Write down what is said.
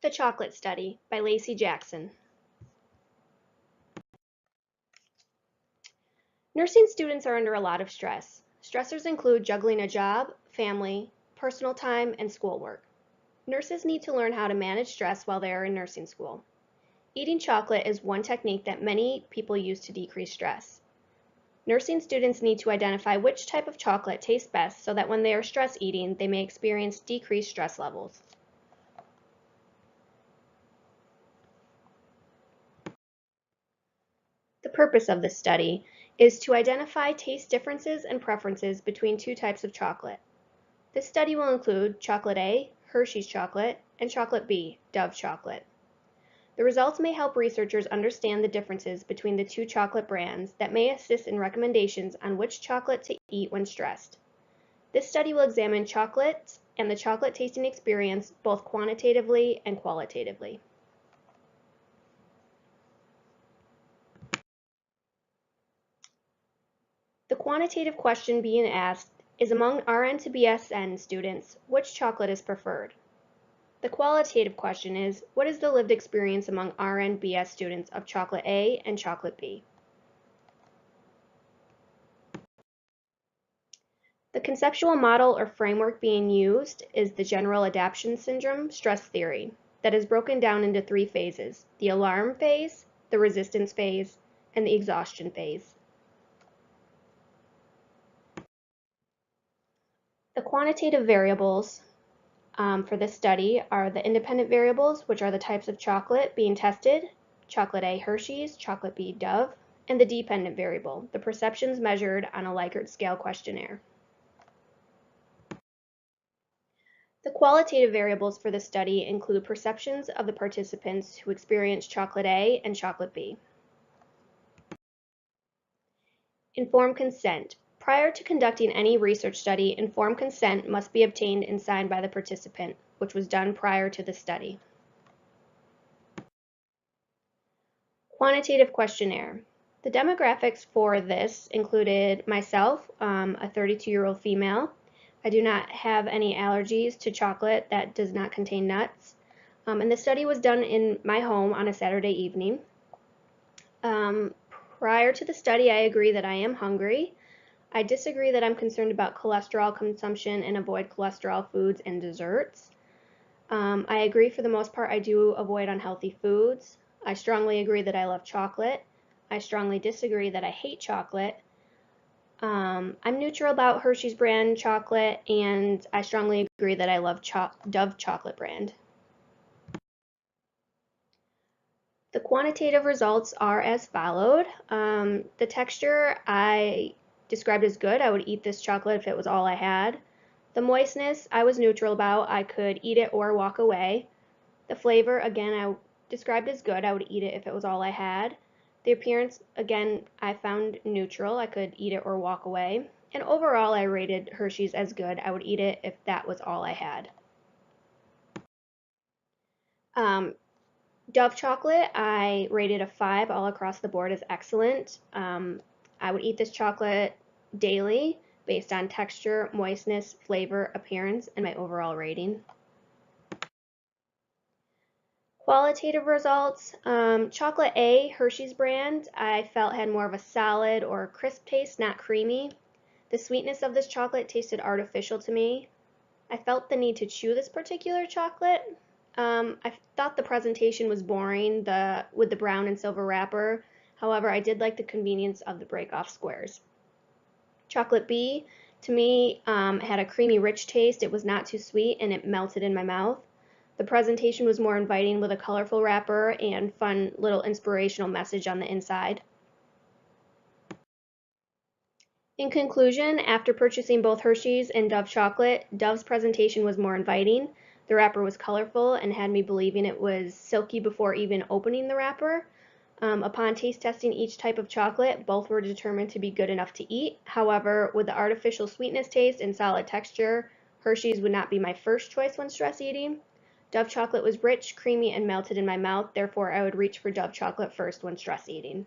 The Chocolate Study by Lacey Jackson. Nursing students are under a lot of stress. Stressors include juggling a job, family, personal time, and schoolwork. Nurses need to learn how to manage stress while they are in nursing school. Eating chocolate is one technique that many people use to decrease stress. Nursing students need to identify which type of chocolate tastes best so that when they are stress eating, they may experience decreased stress levels. The purpose of this study is to identify taste differences and preferences between two types of chocolate. This study will include chocolate A, Hershey's chocolate, and chocolate B, Dove chocolate. The results may help researchers understand the differences between the two chocolate brands that may assist in recommendations on which chocolate to eat when stressed. This study will examine chocolates and the chocolate tasting experience both quantitatively and qualitatively. The quantitative question being asked is among RN to BSN students, which chocolate is preferred? The qualitative question is, what is the lived experience among RN BS students of chocolate A and chocolate B? The conceptual model or framework being used is the general adaptation syndrome stress theory that is broken down into three phases: the alarm phase, the resistance phase, and the exhaustion phase. The quantitative variables for this study are the independent variables, which are the types of chocolate being tested, chocolate A Hershey's, chocolate B Dove, and the dependent variable, the perceptions measured on a Likert scale questionnaire. The qualitative variables for the study include perceptions of the participants who experienced chocolate A and chocolate B. Informed consent. Prior to conducting any research study, informed consent must be obtained and signed by the participant, which was done prior to the study. Quantitative questionnaire. The demographics for this included myself, a 32-year-old female. I do not have any allergies to chocolate that does not contain nuts. And the study was done in my home on a Saturday evening. Prior to the study, I agree that I am hungry. I disagree that I'm concerned about cholesterol consumption and avoid cholesterol foods and desserts. I agree for the most part I do avoid unhealthy foods. I strongly agree that I love chocolate. I strongly disagree that I hate chocolate. I'm neutral about Hershey's brand chocolate, and I strongly agree that I love Dove chocolate brand. The quantitative results are as followed. The texture I described as good. I would eat this chocolate if it was all I had. The moistness I was neutral about. I could eat it or walk away. The flavor, again, I described as good. I would eat it if it was all I had. The appearance, again, I found neutral. I could eat it or walk away. And overall, I rated Hershey's as good. I would eat it if that was all I had. Dove chocolate, I rated a 5 all across the board as excellent. I would eat this chocolate daily based on texture, moistness, flavor, appearance, and my overall rating. Qualitative results, chocolate A, Hershey's brand, I felt had more of a solid or crisp taste, not creamy. The sweetness of this chocolate tasted artificial to me. I felt the need to chew this particular chocolate. I thought the presentation was boring with the brown and silver wrapper. However, I did like the convenience of the break-off squares. Chocolate B, to me, had a creamy, rich taste. It was not too sweet, and it melted in my mouth. The presentation was more inviting with a colorful wrapper and fun little inspirational message on the inside. In conclusion, after purchasing both Hershey's and Dove chocolate, Dove's presentation was more inviting. The wrapper was colorful and had me believing it was silky before even opening the wrapper. Upon taste testing each type of chocolate, both were determined to be good enough to eat. However, with the artificial sweetness taste and solid texture, Hershey's would not be my first choice when stress eating. Dove chocolate was rich, creamy, and melted in my mouth. Therefore, I would reach for Dove chocolate first when stress eating.